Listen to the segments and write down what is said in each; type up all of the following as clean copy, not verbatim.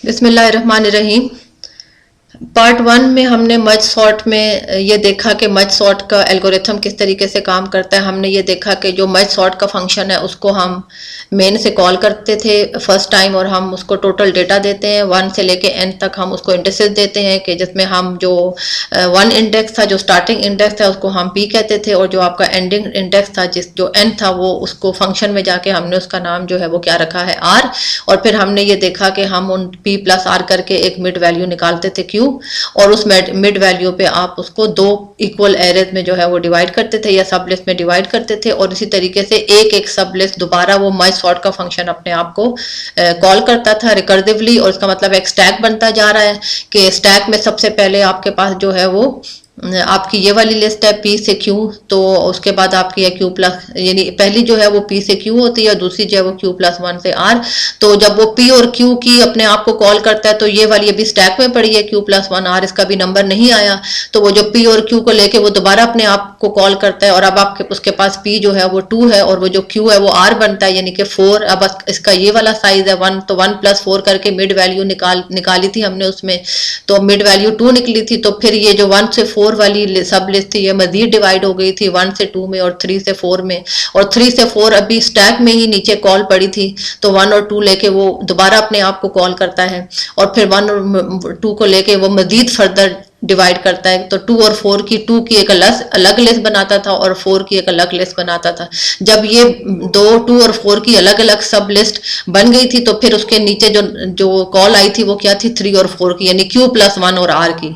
बिस्मिल्लाहिर्रहमानिर्रहीम। पार्ट 1 में हमने मर्ज सॉर्ट में ये देखा कि मर्ज सॉर्ट का एल्गोरिथम किस तरीके से काम करता है। हमने ये देखा कि जो मर्ज सॉर्ट का फंक्शन है उसको हम मेन से कॉल करते थे फर्स्ट टाइम, और हम उसको टोटल डेटा देते हैं 1 से लेके n तक। हम उसको इंडेक्सेस देते हैं कि जिसमें हम जो 1 इंडेक्स था, जो स्टार्टिंग इंडेक्स था, उसको हम p कहते थे, और जो आपका एंडिंग इंडेक्स था जो n था, वो उसको फंक्शन में जाके हमने उसका नाम जो है वो क्या रखा है, r। और फिर हमने ये देखा कि हम उन p प्लस r करके एक मिड वैल्यू निकालते थे q, और उस मिड वैल्यू पे आप उसको 2 इक्वल एरेज में जो है वो डिवाइड करते थे या सब लिस्ट में डिवाइड करते थे। और इसी तरीके से एक एक सब लिस्ट दोबारा वो मर्ज सॉर्ट का फंक्शन अपने आप को कॉल करता था रिकर्सिवली। और इसका मतलब एक स्टैक बनता जा रहा है कि स्टैक में सबसे पहले आपके पास जो है वो आपकी ये वाली लिस्ट है p से q, तो उसके बाद आपकी है q प्लस, यानी पहली जो है वो p से q होती है और दूसरी जो है वो q प्लस 1 से r। तो जब वो p और q की अपने आप को कॉल करता है तो ये वाली अभी स्टैक में पड़ी है q प्लस 1 r, इसका भी नंबर नहीं आया, तो वो जो p और q को लेके वो दोबारा अपने आप को कॉल करता है। और अब आपके उसके पास p जो है वो 2 है और वो जो q है वो r बनता है, यानी कि 4। अब इसका ये वाला साइज है 1, तो 1 प्लस 4 करके मिड वैल्यू निकाली थी हमने उसमें, तो मिड वैल्यू 2 निकली थी। तो फिर ये जो 1 से 4 वाली सब लिस्ट थी ये मजीद डिवाइड हो गई थी 1 से 2 में और 3 से 4 में, और 3 से 4 अभी स्टैक में ही नीचे कॉल पड़ी थी, तो 1 और 2 लेके वो दोबारा अपने आप को कॉल करता है, और फिर 1 और 2 को लेके वो मजीद फर्दर डिवाइड करता है। तो 2 और 4 की 2 की एक अलग लिस्ट बनाता था और 4 की एक अलग लिस्ट बनाता था। जब ये 2 और 4 की अलग अलग सब लिस्ट बन गई थी तो फिर उसके नीचे जो कॉल आई थी वो क्या थी, 3 और 4 की, यानी q प्लस 1 और r की।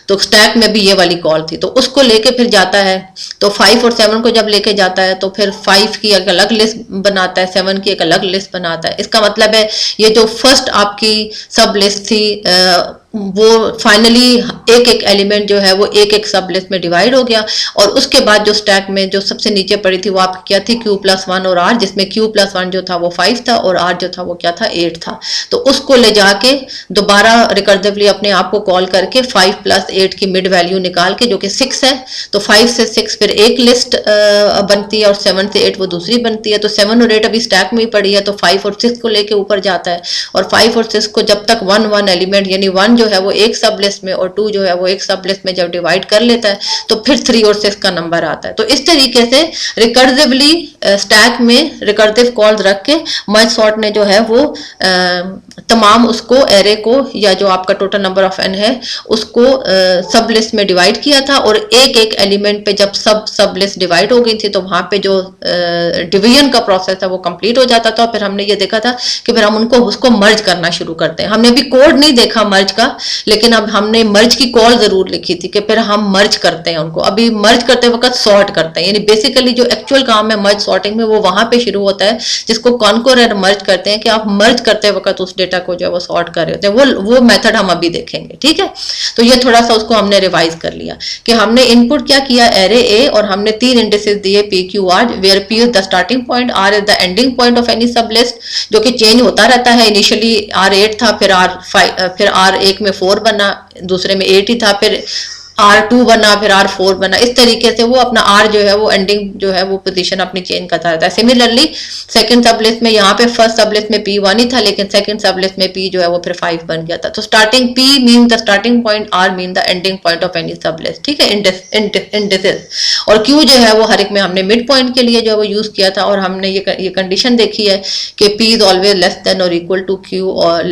तो स्टैक में भी ये वाली कॉल थी, तो उसको लेके फिर जाता है, तो 5 और 7 को जब लेके जाता है तो फिर 5 की एक अलग लिस्ट बनाता है, 7 की एक अलग लिस्ट बनाता है। इसका मतलब है ये जो फर्स्ट आपकी सब लिस्ट थी वो फाइनली एक एक एलिमेंट जो है वो एक एक सब लिस्ट में डिवाइड हो गया, और उसके बाद जो स्टैक में जो सबसे नीचे पड़ी थी वो आपकी क्या थी, q प्लस 1 और r, जिसमें q प्लस 1 जो था वो 5 था और r जो था वो क्या था, 8 था। तो उसको ले जाके दोबारा रिकर्सिवली अपने आप को कॉल करके 5 प्लस 8 की मिड वैल्यू निकाल के, जो कि 6 है, तो 5 से 6 फिर एक लिस्ट बनती है और 7 से 8 वो दूसरी बनती है। तो 7 और 8 अभी स्टैक में ही पड़ी है, तो 5 और 6 को लेके ऊपर जाता है, और 5 और 6 को जब तक 1 एलिमेंट यानी 1 जो है वो एक सब लिस्ट में और 2 जो है वो एक सब लिस्ट में जब डिवाइड कर लेता है तो फिर 3 और 6 का नंबर आता है। तो इस तरीके से रिकर्सिवली स्टैक में रिकर्सिव कॉल्स रख के मर्ज सॉर्ट ने जो है वो तमाम उसको एरे को या जो आपका टोटल नंबर ऑफ n है उसको सब लिस्ट में डिवाइड किया था, और एक एक एलिमेंट पे जब सब लिस्ट डिवाइड हो गई थी तो वहां पे जो डिवीजन का प्रोसेस है वो कंप्लीट हो जाता था। फिर हमने ये देखा था कि फिर हम उसको मर्ज करना शुरू करते हैं। हमने अभी कोड नहीं देखा मर्ज का, लेकिन अब हमने मर्ज की कॉल जरूर लिखी थी कि फिर हम मर्ज करते हैं उनको। अभी मर्ज करते वक्त सॉर्ट करते हैं, यानी बेसिकली जो एक्चुअल काम है मर्ज सॉर्टिंग में वो वहां पे शुरू होता है, जिसको कॉन्कोरेंट मर्ज करते हैं, कि आप मर्ज करते वक्त उस डेटा को जो है वो सॉर्ट कर रहे होते हैं। वो मेथड हम अभी देखेंगे, ठीक है। तो ये थोड़ा सा उसको हमने रिवाइज कर लिया कि हमने इनपुट क्या किया, एरे ए, और हमने 3 इंडिसेस दिए p q r, where p is the starting point, r is the ending point of any sub list, जो कि चेंज होता रहता है। इनिशियली r 8 था, फिर r एक में 4 बना, दूसरे में 8 ही था, फिर R2 बना, फिर R4 बना। इस तरीके से वो अपना R जो है वो एंडिंग जो है वो पोजीशन अपनी चेंज करता रहता है। सिमिलरली सेकंड सब लिस्ट में यहाँ पे फर्स्ट सब लिस्ट में P1 ही था, लेकिन सेकंड सब लिस्ट में P जो है वो फिर 5 बन गया था। तो starting P mean the starting point, R mean the ending point of any sub list, ठीक है, इंडिसेस। और Q जो है वो हर एक में हमने मिड पॉइंट के लिए जो है वो यूज किया था, और हमने ये कंडीशन देखी है कि P is always less than और इक्वल टू Q, और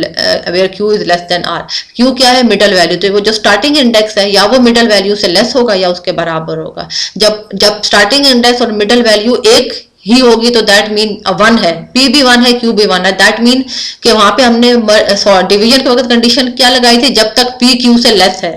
where Q is less than R। Q क्या है, मिडल वैल्यू, तो वो जो स्टार्टिंग इंडेक्स है या वो मिडल वैल्यू से लेस होगा या उसके बराबर होगा। जब स्टार्टिंग इंडेक्स और मिडल वैल्यू एक ही होगी तो दैट मीन 1 है, p भी 1 है, q भी 1 है। दैट मीन कि वहां पे हमने डिवीजन के वक्त कंडीशन क्या लगाई थी, जब तक p q से लेस है,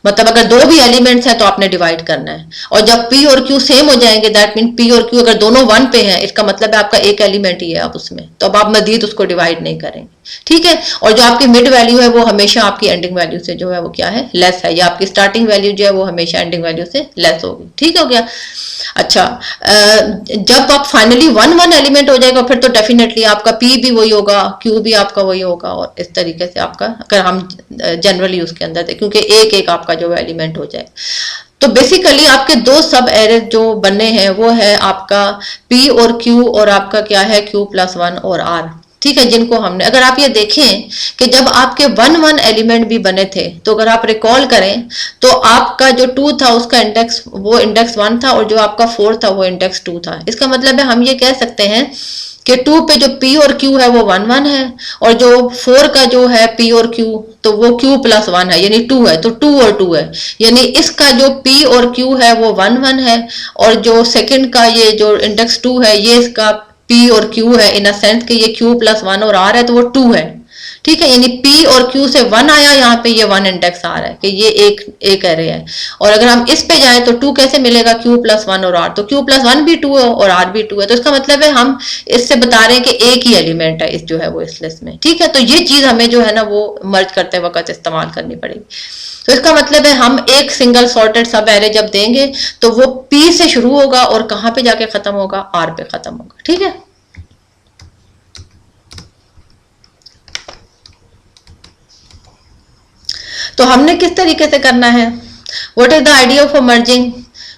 मतलब अगर 2 भी एलिमेंट्स हैं तो आपने डिवाइड करना है, और जब p और q सेम हो जाएंगे दैट मीन p और q अगर दोनों 1 पे हैं, इसका मतलब है आपका एक एलिमेंट ही है अब उसमें, तो अब आप मजीद उसको डिवाइड नहीं करेंगे, ठीक है। और जो आपकी मिड वैल्यू है वो हमेशा आपकी एंडिंग वैल्यू से जो है वो क्या है, लेस है, या आपकी स्टार्टिंग वैल्यू जो है वो हमेशा एंडिंग वैल्यू से लेस होगी, ठीक हो गया। अच्छा, जब आप फाइनली 1 एलिमेंट हो जाएगा फिर तो डेफिनेटली आपका p भी वही होगा, q भी आपका वही होगा, और इस तरीके से आपका अगर हम जनरली उसके अंदर देखें, क्योंकि एक एक आपका जो एलिमेंट हो जाए। तो बेसिकली आपके 2 सब एरे जो बने हैं वो है आपका p और q, और आपका क्या है q प्लस 1 और r। ठीक है, जिनको हमने, अगर आप ये देखें कि जब आपके 1 1 एलिमेंट भी बने थे, तो अगर आप रिकॉल करें तो आपका जो 2 था उसका इंडेक्स, वो इंडेक्स 1 था, और जो आपका 4 था वो इंडेक्स 2 था। इसका मतलब है हम ये कह सकते हैं कि 2 पे जो p और q है वो 1 1 है, और जो 4 का जो है p और q तो वो q प्लस 1 है, यानी 2 है, तो 2 और 2 है, यानी इसका जो p और q है वो 1 1 है, और जो सेकंड का ये जो इंडेक्स 2 है ये इसका p और q है, इन अ सेंस कि ये q प्लस 1 और r है तो वो 2 है। ठीक है, यानी p और q से 1 आया, यहाँ पे ये 1 इंडेक्स आ रहा है कि ये एक एरे है। और अगर हम इस पे जाएं तो 2 कैसे मिलेगा, q प्लस 1 और r, तो q प्लस 1 भी 2 है और r भी 2 है, तो इसका मतलब है हम इससे बता रहे हैं कि एक ही एलिमेंट है इस जो है वो इस लिस्ट में। ठीक है, तो ये चीज हमें जो है ना वो मर्ज करते वक्त इस्तेमाल करनी पड़ेगी। तो इसका मतलब है हम एक सिंगल सॉर्टेड सब एरे जब देंगे तो वो p से शुरू होगा और कहाँ पे जाके खत्म होगा, r पे खत्म होगा। ठीक है, तो हमने किस तरीके से करना है, what is the idea of merging,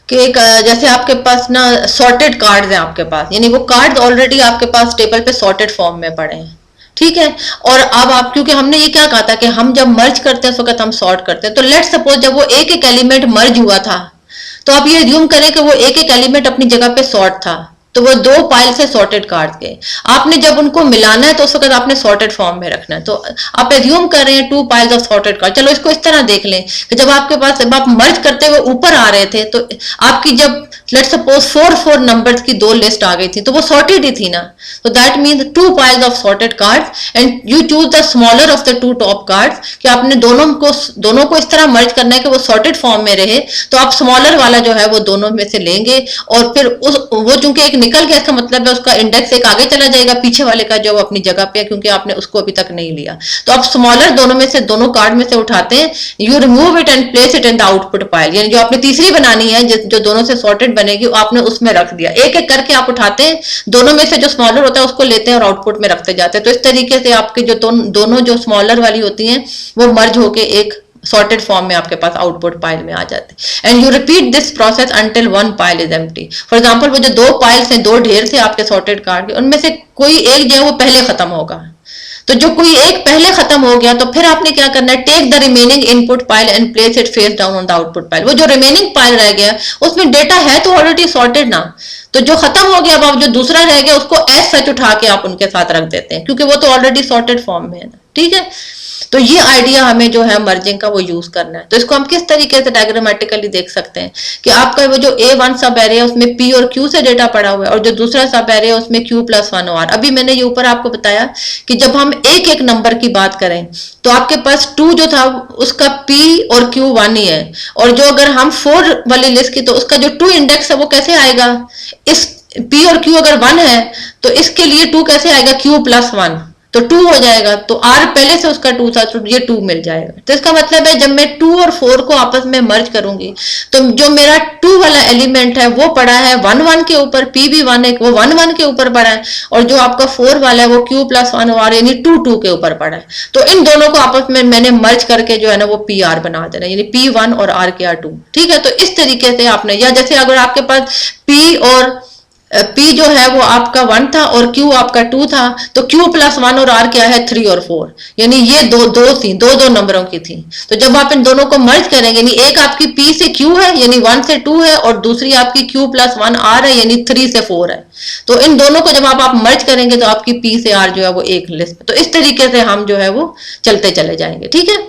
कि एक जैसे आपके पास ना सॉर्टेड कार्ड्स हैं आपके पास, यानी वो कार्ड्स ऑलरेडी आपके पास टेबल पे सॉर्टेड फॉर्म में पड़े हैं। ठीक है, और अब आप, क्योंकि हमने ये क्या कहा था कि हम जब मर्ज करते हैं उस वक्त हम सॉर्ट करते हैं, तो लेट्स सपोज जब वो एक एक एलिमेंट मर्ज हुआ था, तो आप ये ज्यूम करें कि वो एक एक एलिमेंट अपनी जगह पे सॉर्ट था, तो वो 2 पाइल से सॉर्टेड कार्ड्स के, आपने जब उनको मिलाना है तो उस वक्त आपने सॉर्टेड फॉर्म में रखना है। तो आप एज्यूम कर रहे हैं 2 पाइल्स ऑफ सॉर्टेड कार्ड। चलो इसको इस तरह देख लें कि जब आपके पास, जब आप मर्ज करते हुए ऊपर आ रहे थे, तो आपकी जब लेट्स सपोज 4 नंबर्स की 2 लिस्ट आ गई थी, तो वो सॉर्टेड ही थी ना, तो that means 2 piles of sorted cards and you choose the smaller of the 2 top cards, कि आपने दोनों को इस तरह मर्ज करना है कि वो सॉर्टेड फॉर्म में रहे, तो आप स्मॉलर वाला जो है वो दोनों में से लेंगे, और फिर वो चूंकि एक निकल गया, इसका मतलब है उसका इंडेक्स एक आगे चला जाएगा पीछे वाले का जो अपनी जगह पे है, क्योंकि आपने उसको अभी तक नहीं लिया। तो आप स्मॉलर दोनों में से, दोनों कार्ड में से उठाते हैं, you remove it and place it in the output pile, यानी जो आपने तीसरी बनानी है जो दोनों से सॉर्टेड बनेगी आपने उसमें रख दिया। एक एक करके आप उठाते हैं, दोनों में से जो स्मॉलर होता है उसको लेते हैं और आउटपुट में रखते जाते हैं। तो इस तरीके से आपके जो दोनों जो स्मॉलर वाली होती हैं वो मर्ज होके एक सॉर्टेड फॉर्म में आपके पास आउटपुट पाइल में आ जाते हैं। And you repeat this process until 1 pile is empty. For example वो जो 2 पाइल्स हैं, 2 ढेर थे आपके सॉर्टेड कार्ड के, उनमें से कोई एक जो है वो पहले खत्म होगा, तो जो कोई एक पहले खत्म हो गया तो फिर आपने क्या करना है, take the remaining input pile and place it face down on the output pile. वो जो रिमेनिंग पाइल रह गया उसमें डेटा है तो ऑलरेडी सॉर्टेड ना, तो जो खत्म हो गया अब आप जो दूसरा रह गया उसको एज सच उठा के आप उनके साथ रख देते हैं, क्योंकि वो तो ऑलरेडी सॉर्टेड फॉर्म में है ना। ठीक है, तो ये आइडिया हमें जो है मर्जिंग का वो यूज करना है। तो इसको हम किस तरीके से डायग्रामेटिकली देख सकते हैं कि आपका वो जो A1 सब एरे है उसमें P और Q से डेटा पड़ा हुआ है, और जो दूसरा सब एरे है उसमें Q प्लस 1 और अभी मैंने ये ऊपर आपको बताया कि जब हम एक एक नंबर की बात करें तो आपके पास 2 जो था उसका P और Q 1 ही है, और जो अगर हम 4 वाली लिस्ट की तो उसका जो 2 इंडेक्स है वो कैसे आएगा, इस P और Q अगर 1 है तो इसके लिए 2 कैसे आएगा, Q प्लस 1, तो 2 हो जाएगा, तो R पहले से उसका 2 था तो ये 2 मिल जाएगा। तो इसका मतलब है जब मैं 2 और 4 को आपस में मर्ज करूंगी तो जो मेरा 2 वाला एलिमेंट है वो पड़ा है 1 1 के ऊपर, P भी 1 है वो 1 1 के ऊपर पड़ा है, और जो आपका 4 वाला है वो Q प्लस 1 और यानी 2 2 के ऊपर पड़ा है। तो इन दोनों को आपस में मैंने मर्ज करके जो है ना वो PR बना देना, यानी P1 और R 2। ठीक है, तो इस तरीके से आपने, या जैसे अगर आपके पास P और P जो है वो आपका 1 था और Q आपका 2 था, तो Q प्लस 1 और R क्या है 3 और 4, यानी ये दो नंबरों की थी। तो जब आप इन दोनों को मर्ज करेंगे, यानी एक आपकी P से Q है यानी 1 से 2 है, और दूसरी आपकी Q प्लस 1 R है यानी 3 से 4 है, तो इन दोनों को जब आप मर्ज करेंगे तो आपकी P से R जो है वो एक लिस्ट। तो इस तरीके से हम जो है वो चलते चले जाएंगे। ठीक है,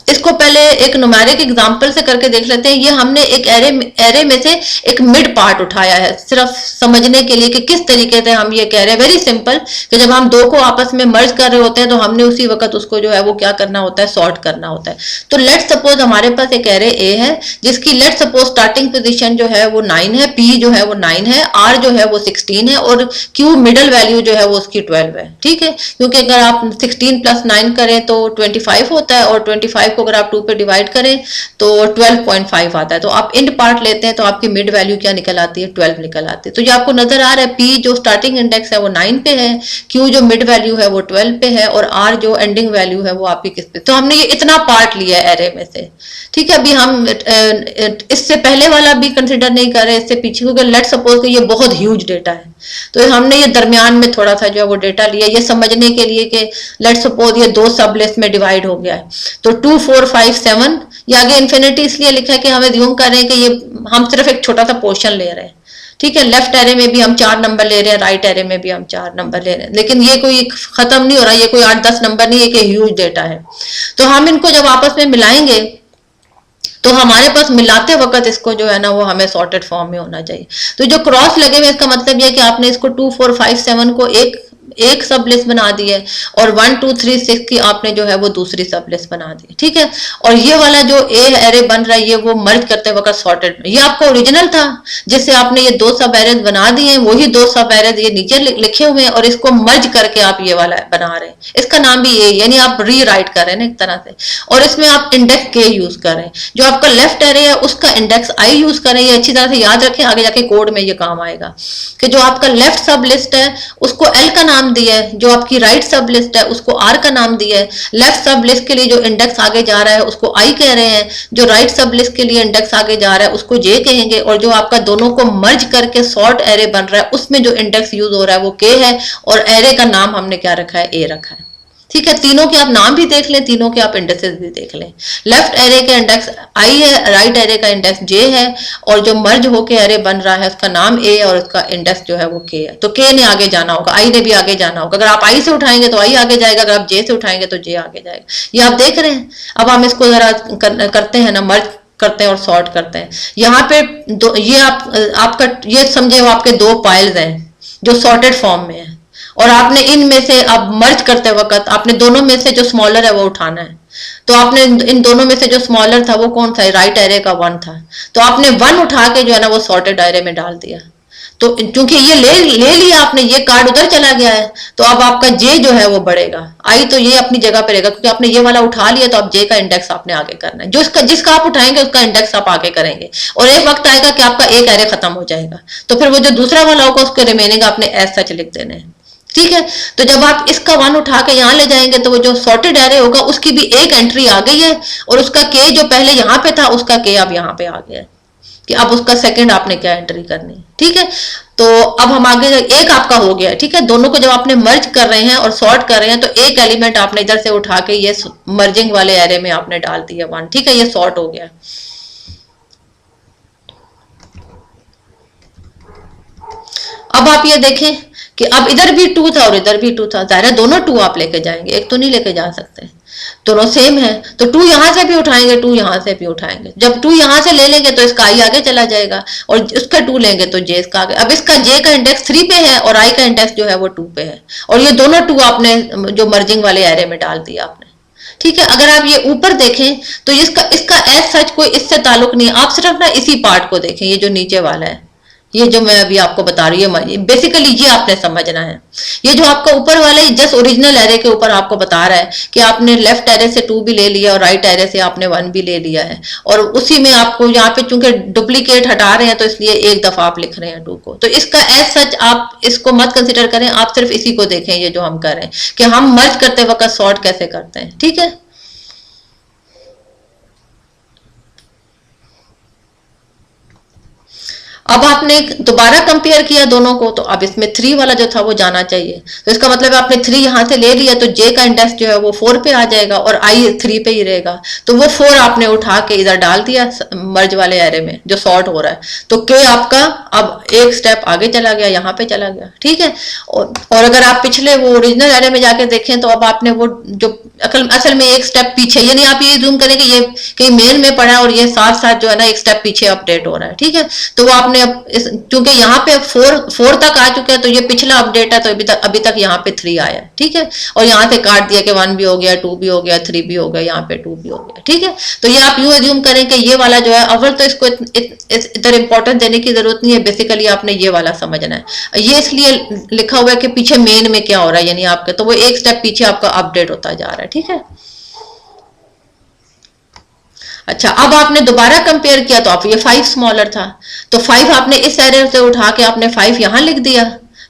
इसको पहले एक न्यूमेरिक एग्जांपल से करके देख लेते हैं। ये हमने एक एरे में से एक मिड पार्ट उठाया है सिर्फ समझने के लिए कि किस तरीके से हम ये कह रहे हैं। वेरी सिंपल, कि जब हम 2 को आपस में मर्ज कर रहे होते हैं तो हमने उसी वक्त उसको जो है वो क्या करना होता है, सॉर्ट करना होता है। तो लेट्स सपोज हमारे पास एक एरे ए है जिसकी लेट्स सपोज स्टार्टिंग पोजीशन जो है वो 9 है, P जो है वो 9 है, R जो है वो 16 है, और Q मिडल वैल्यू जो है वो उसकी 12 है। ठीक है, क्योंकि अगर आप 16 प्लस 9 करें तो 25 होता है, और 25 को को अगर आप 2 पे डिवाइड करें तो 12.5 आता है। तो आप इंड पार्ट लेते हैं तो आपकी मिड वैल्यू क्या निकल आती है, 12 निकल आती है। तो ये आपको नजर आ रहा है, पी जो स्टार्टिंग इंडेक्स है वो 9 पे है, क्यू जो मिड वैल्यू है वो 12 पे है, और आर जो एंडिंग वैल्यू है वो आपकी किस पे। तो हमने ये इतना पार्ट लिया है एरे में से, ठीक है। अभी हम इससे पहले वाला भी कंसिडर नहीं कर रहे, इससे पीछे, क्योंकि लेट सपोज कि ये बहुत ह्यूज डेटा है, तो हमने ये दरमियान में थोड़ा सा जो है वो डेटा लिया ये समझने के लिए कि लेट सपोज ये 2 सब लिस्ट में डिवाइड हो गया है। तो 2 4 5 7, ये आगे इन्फिनिटी इसलिए लिखा है कि हमें ज्यूम कर रहे हैं कि ये हम सिर्फ एक छोटा सा पोर्शन ले रहे हैं, ठीक है। लेफ्ट एरे में भी हम 4 नंबर ले रहे हैं, राइट एरे में भी हम 4 नंबर ले रहे हैं, लेकिन ये कोई खत्म नहीं हो रहा, ये कोई 8-10 नंबर नहीं है कि ह्यूज डेटा है। तो हम इनको जब आपस में मिलाएंगे तो हमारे पास मिलाते वक्त इसको जो है ना वो हमें सॉर्टेड फॉर्म में होना चाहिए। तो जो क्रॉस लगे हुए इसका मतलब ये है कि आपने इसको 2 4 5 7 को एक सब लिस्ट बना दी है, और 1 2 3 6 की आपने जो है वो दूसरी सब लिस्ट बना दी है, ठीक है। और ये वाला जो ए एरे बन रहा है ये वो मर्ज करते वक्त सॉर्टेड, ये आपका ओरिजिनल था जिससे आपने ये 2 सब एरेज बना दिए हैं, वही 2 सब एरेज ये नीचे लिखे हुए हैं, और इसको मर्ज करके आप ये वाला बना रहे हैं। इसका नाम भी ए, यानी आप री राइट कर रहे हैं एक तरह से, और इसमें आप इंडेक्स के यूज कर रहे हैं। जो आपका लेफ्ट एरे है उसका इंडेक्स आई यूज करें, ये अच्छी तरह से याद रखें, आगे जाके कोड में ये काम आएगा कि जो आपका लेफ्ट सब लिस्ट है उसको एल का नाम दिया है, जो आपकी राइट सब लिस्ट है उसको आर का नाम दिया है। लेफ्ट सब लिस्ट के लिए जो इंडेक्स आगे जा रहा है उसको आई कह रहे हैं, जो राइट सब लिस्ट के लिए इंडेक्स आगे जा रहा है उसको जे कहेंगे, और जो आपका दोनों को मर्ज करके सॉर्ट एरे बन रहा है उसमें जो इंडेक्स यूज हो रहा है वो के है, और एरे का नाम हमने क्या रखा है, ए रखा है, ठीक है। तीनों के आप नाम भी देख लें, तीनों के आप इंडेक्सेस भी देख लें। लेफ्ट एरे का इंडेक्स आई है, राइट एरे का इंडेक्स जे है, और जो मर्ज होके एरे बन रहा है उसका नाम ए और उसका इंडेक्स जो है वो के है। तो के ने आगे जाना होगा, आई ने भी आगे जाना होगा। अगर आप आई से उठाएंगे तो आई आगे जाएगा, अगर आप जे से उठाएंगे तो जे आगे जाएगा। ये आप देख रहे हैं। अब हम इसको जरा करते हैं ना, मर्ज करते हैं और सॉर्ट करते हैं। यहाँ पे ये आपका ये समझे वो आपके 2 पाइल्स हैं जो सॉर्टेड फॉर्म में है, और आपने इनमें से अब मर्ज करते वक्त आपने दोनों में से जो स्मॉलर है वो उठाना है। तो आपने इन दोनों में से जो स्मॉलर था वो कौन था, राइट एरे का 1 था, तो आपने 1 उठा के जो है ना वो सॉर्टेड एरे में डाल दिया। तो क्योंकि ये ले लिया आपने, ये कार्ड उधर चला गया है, तो अब आपका जे जो है वो बढ़ेगा, आई तो ये अपनी जगह पे रहेगा, क्योंकि आपने ये वाला उठा लिया, तो अब जे का इंडेक्स आपने आगे करना है। जो जिसका आप उठाएंगे उसका इंडेक्स आप आगे करेंगे, और एक वक्त आएगा कि आपका एक एरे खत्म हो जाएगा, तो फिर वो जो दूसरा वाला होगा उसके रिमेनिंग आपने एज सच लिख देने हैं, ठीक है। तो जब आप इसका 1 उठा के यहाँ ले जाएंगे तो वो जो सॉर्टेड एरे होगा उसकी भी एक एंट्री आ गई है, और उसका के जो पहले यहाँ पे था उसका के अब यहाँ पे आ गया है, कि अब उसका सेकंड आपने क्या एंट्री करनी, ठीक है। तो अब हम आगे एक आपका हो गया, ठीक है। दोनों को जब आपने मर्ज कर रहे हैं और सॉर्ट कर रहे हैं तो एक एलिमेंट आपने इधर से उठा के ये मर्जिंग वाले एरे में आपने डाल दिया 1, ठीक है, ये सॉर्ट हो गया। अब आप ये देखें कि अब इधर भी 2 था और इधर भी 2 था, जाहिर है दोनों 2 आप लेके जाएंगे, एक तो नहीं लेके जा सकते, दोनों सेम है। तो 2 यहां से भी उठाएंगे, 2 यहां से भी उठाएंगे। जब 2 यहां से ले लेंगे तो इसका आई आगे चला जाएगा, और उसका 2 लेंगे तो जे इसका आगे। अब इसका जे का इंडेक्स 3 पे है और आई का इंडेक्स जो है वो 2 पे है, और ये दोनों 2 आपने जो मर्जिंग वाले एरे में डाल दिया आपने, ठीक है। अगर आप ये ऊपर देखें तो इसका एज सच कोई इससे ताल्लुक नहीं है, आप सिर्फ ना इसी पार्ट को देखें, ये जो नीचे वाला है, ये जो मैं अभी आपको बता रही हूँ, बेसिकली ये आपने समझना है। ये जो आपका ऊपर वाला है जस्ट ओरिजिनल एरे के ऊपर आपको बता रहा है कि आपने लेफ्ट एरे से 2 भी ले लिया और राइट एरे से आपने 1 भी ले लिया है, और उसी में आपको यहाँ पे चूंकि डुप्लीकेट हटा रहे हैं तो इसलिए एक दफा आप लिख रहे हैं 2 को। तो इसका एज सच आप इसको मत कंसिडर करें, आप सिर्फ इसी को देखें, ये जो हम कर रहे हैं कि हम मर्ज करते वक्त सॉर्ट कैसे करते हैं, ठीक है। अब आपने दोबारा कंपेयर किया दोनों को, तो अब इसमें 3 वाला जो था वो जाना चाहिए, तो इसका मतलब आपने 3 यहां से ले लिया, तो जे का इंडेक्स जो है वो 4 पे आ जाएगा और आई 3 पे ही रहेगा, तो वो 4 आपने उठा के इधर डाल दिया मर्ज वाले एरे में जो सॉर्ट हो रहा है, तो के आपका अब एक स्टेप आगे चला गया, यहाँ पे चला गया, ठीक है। और अगर आप पिछले वो ओरिजिनल एरे में जाके देखें तो अब आपने वो जो असल में एक स्टेप पीछे, यानी आप ये जूम करें कि ये कहीं मेन में पड़ा है और ये साथ साथ जो है ना एक स्टेप पीछे अपडेट हो रहा है, ठीक है। तो वो आपने क्योंकि यहाँ पे 4 तक आ चुका है तो ये पिछला अपडेट है, तो अभी तक यहाँ पे 3 आया, ठीक है। और यहाँ से काट दिया कि 1 भी हो गया, 2 भी हो गया, 3 भी हो गया, यहाँ पे 2 भी हो गया, ठीक है। तो ये आप यूं एज्यूम करें कि ये वाला जो है, अव्वल तो इसको इधर इंपॉर्टेंस देने की जरूरत नहीं है, बेसिकली आपने ये वाला समझना है। ये इसलिए लिखा हुआ है कि पीछे मेन में क्या हो रहा है, यानी आपके तो वो एक स्टेप पीछे आपका अपडेट होता जा रहा है, ठीक है। अच्छा, अब आपने दोबारा कंपेयर किया तो आप ये 5 स्मॉलर था, तो 5 आपने इस एरे से उठा के आपने 5 यहाँ लिख दिया,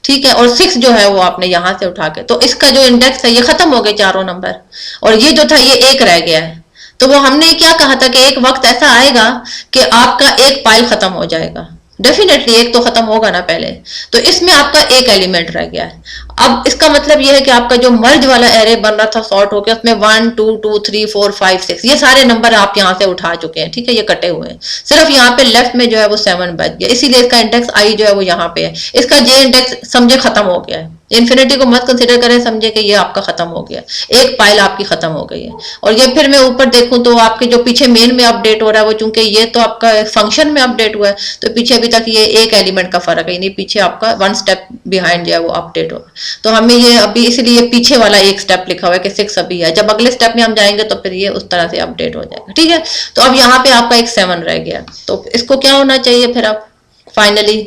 ठीक है, और 6 जो है वो आपने यहाँ से उठा के, तो इसका जो इंडेक्स है ये खत्म हो गए चारों नंबर, और ये जो था ये एक रह गया है। तो वो हमने क्या कहा था कि एक वक्त ऐसा आएगा कि आपका एक पाइल खत्म हो जाएगा, डेफिनेटली एक तो खत्म होगा ना पहले, तो इसमें आपका एक एलिमेंट रह गया है। अब इसका मतलब यह है कि आपका जो मर्ज वाला एरे बन रहा था सॉर्ट होकर, उसमें 1 2 2 3 4 5 6 ये सारे नंबर आप यहाँ से उठा चुके हैं, ठीक है, ये कटे हुए हैं, सिर्फ यहाँ पे लेफ्ट में जो है वो 7 बच गया, इसीलिए इसका इंडेक्स आई जो है वो यहाँ पे है, इसका जे इंडेक्स समझे खत्म हो गया है, इन्फिनिटी को मत कंसिडर करें, समझे कि ये आपका खत्म हो गया, एक पाइल आपकी खत्म हो गई है। और ये फिर मैं ऊपर देखूं तो आपके जो पीछे मेन में अपडेट हो रहा है वो, चूंकि ये तो आपका फंक्शन में अपडेट हुआ है, तो पीछे अभी तक ये एक एलिमेंट का फर्क है, नहीं पीछे आपका 1 स्टेप बिहाइंड जो है वो अपडेट होगा, तो हमें ये अभी इसलिए पीछे वाला एक स्टेप लिखा हुआ है कि 6 अभी है, जब अगले स्टेप में हम जाएंगे तो फिर ये उस तरह से अपडेट हो जाएगा, ठीक है। तो अब यहाँ पे आपका एक 7 रह गया, तो इसको क्या होना चाहिए फिर अब फाइनली,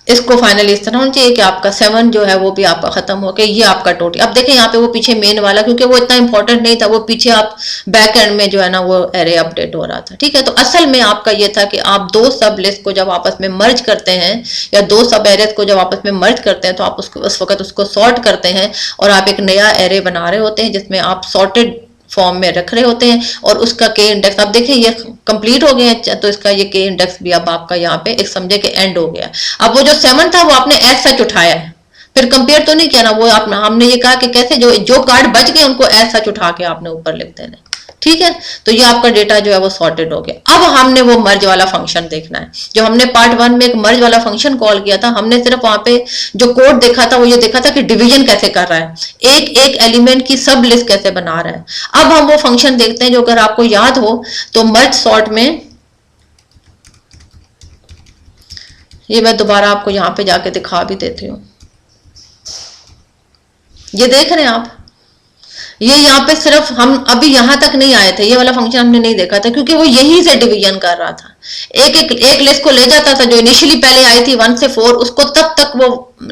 इसको फाइनली इस तरह होना चाहिए कि आपका 7 जो है वो भी आपका खत्म हो गया, ये आपका टोटल। अब देखें यहाँ पे वो पीछे मेन वाला, क्योंकि वो इतना इंपॉर्टेंट नहीं था, वो पीछे आप बैक एंड में जो है ना वो एरे अपडेट हो रहा था, ठीक है। तो असल में आपका ये था कि आप दो सब लिस्ट को जब आपस में मर्ज करते हैं, या दो सब एरेज को जब आपस में मर्ज करते हैं, तो आप उसको उस वक्त उसको सॉर्ट करते हैं, और आप एक नया एरे बना रहे होते हैं जिसमें आप सॉर्टेड फॉर्म में रख रहे होते हैं, और उसका के इंडेक्स आप देखें ये कंप्लीट हो गया, तो इसका ये के इंडेक्स भी अब आपका यहाँ पे एक समझे कि एंड हो गया। अब वो जो 7 था वो आपने एज सच उठाया है, फिर कंपेयर तो नहीं किया ना, वो आप हमने ये कहा कि कैसे जो जो कार्ड बच गए उनको एज सच उठा के आपने ऊपर लिख देना, ठीक है। तो ये आपका डेटा जो है वो सॉर्टेड हो गया। अब हमने वो मर्ज वाला फंक्शन देखना है, जो हमने पार्ट 1 में एक मर्ज वाला फंक्शन कॉल किया था, हमने सिर्फ वहां पे जो कोड देखा था वो ये देखा था कि डिवीजन कैसे कर रहा है, एक एक एलिमेंट की सब लिस्ट कैसे बना रहा है। अब हम वो फंक्शन देखते हैं जो अगर आपको याद हो तो मर्ज सॉर्ट में, ये मैं दोबारा आपको यहाँ पे जाके दिखा भी देती हूँ, ये देख रहे हैं आप, ये यहाँ पे सिर्फ हम अभी यहाँ तक नहीं आए थे, ये वाला फंक्शन हमने नहीं देखा था, क्योंकि वो यहीं से डिवीजन कर रहा था, एक लिस्ट को ले जाता था जो इनिशियली पहले आई थी 1 से 4, उसको तब तक वो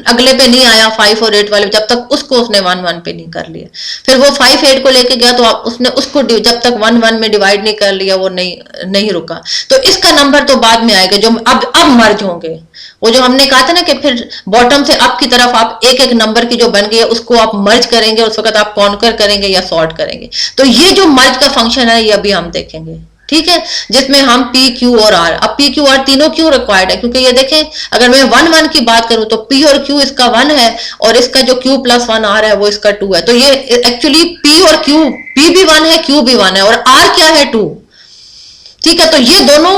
अगले पे नहीं आया 5 और 8 वाले, जब तक उसको उसने 1 1 पे नहीं कर लिया, फिर वो 5 8 को लेके गया तो उसने उसको जब तक 1 1 में डिवाइड नहीं कर लिया वो नहीं रुका। तो इसका नंबर तो बाद में आएगा, जो अब मर्ज होंगे, वो जो हमने कहा था ना कि फिर बॉटम से अप की तरफ आप एक एक नंबर की जो बन गई है उसको आप मर्ज करेंगे, उस वक्त आप कॉन्कर करेंगे या सॉर्ट करेंगे। तो ये जो मर्ज का फंक्शन है ये अभी हम देखेंगे, ठीक है, जिसमें हम पी क्यू और आर, अब पी क्यू आर तीनों क्यों रिक्वायर्ड है, क्योंकि ये देखें अगर मैं 1 1 की बात करूं तो पी और क्यू इसका 1 है, और इसका जो क्यू प्लस 1 आर है वो इसका 2 है, तो ये एक्चुअली पी और क्यू, पी भी 1 है क्यू भी 1 है, और आर क्या है 2, ठीक है। तो ये दोनों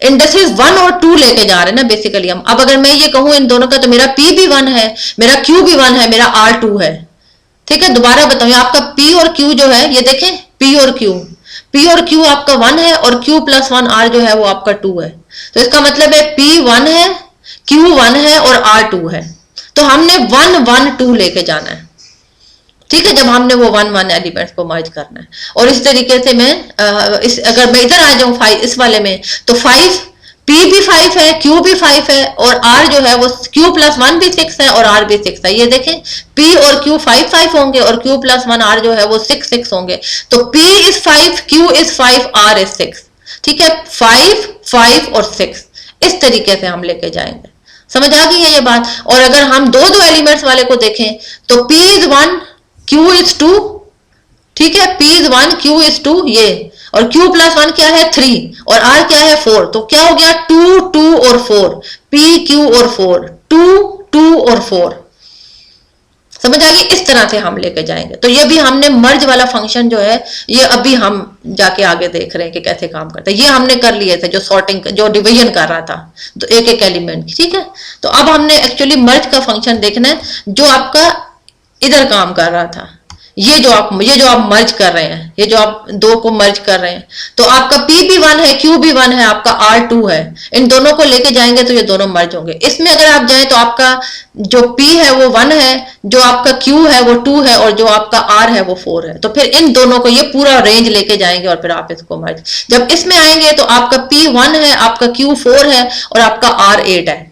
इंडेक्सेस 1 और 2 लेके जा रहे हैं ना बेसिकली हम। अब अगर मैं ये कहूं इन दोनों का, तो मेरा P भी 1 है, मेरा Q भी 1 है, मेरा R 2 है, ठीक है। दोबारा बताऊं, आपका P और Q जो है ये देखें, P और Q आपका 1 है, और Q प्लस 1 R जो है वो आपका 2 है, तो इसका मतलब है P 1 है, Q 1 है और R 2 है, तो हमने 1 1 2 लेके जाना है, ठीक है, जब हमने वो 1 1 एलिमेंट्स को मर्ज करना है। और इस तरीके से मैं अगर मैं इधर आ जाऊं 5 इस वाले में, तो 5 P भी 5 है, Q भी 5 है, और R जो है वो Q प्लस 1 भी 6 है और R भी 6 है। ये देखें P और Q 5 5 होंगे, और Q प्लस 1 R जो है वो 6 6 होंगे, तो P is 5, Q is 5, R is 6, ठीक है, 5 5 और 6 इस तरीके से हम लेके जाएंगे। समझ आ गई है ये बात। और अगर हम दो दो एलिमेंट्स वाले को देखें तो P इज 1, Q इज 2, ठीक है, P इज 1, Q इज 2 ये, और Q प्लस 1 क्या है 3, और R क्या है 4, तो क्या हो गया 2 2 और 4, P Q और 4, 2 2 और 4। समझ आ गई, इस तरह से हम लेके जाएंगे। तो ये भी हमने मर्ज वाला फंक्शन जो है ये अभी हम जाके आगे देख रहे हैं कि कैसे काम करता है। ये हमने कर लिए थे जो सॉर्टिंग जो डिवीजन कर रहा था तो एक एक एलिमेंट की, ठीक है। तो अब हमने एक्चुअली मर्ज का फंक्शन देखना है जो आपका इधर काम कर रहा था, ये जो आप मर्ज कर रहे हैं, ये जो आप दो को मर्ज कर रहे हैं, तो आपका P भी 1 है, Q भी 1 है, आपका R 2 है, इन दोनों को लेके जाएंगे तो ये दोनों मर्ज होंगे। इसमें अगर आप जाएं तो आपका जो P है वो 1 है, जो आपका Q है वो 2 है, और जो आपका R है वो 4 है, तो फिर इन दोनों को ये पूरा रेंज लेके जाएंगे और फिर आप इसको मर्ज। जब इसमें आएंगे तो आपका P 1 है, आपका Q 4 है और आपका R 8 है।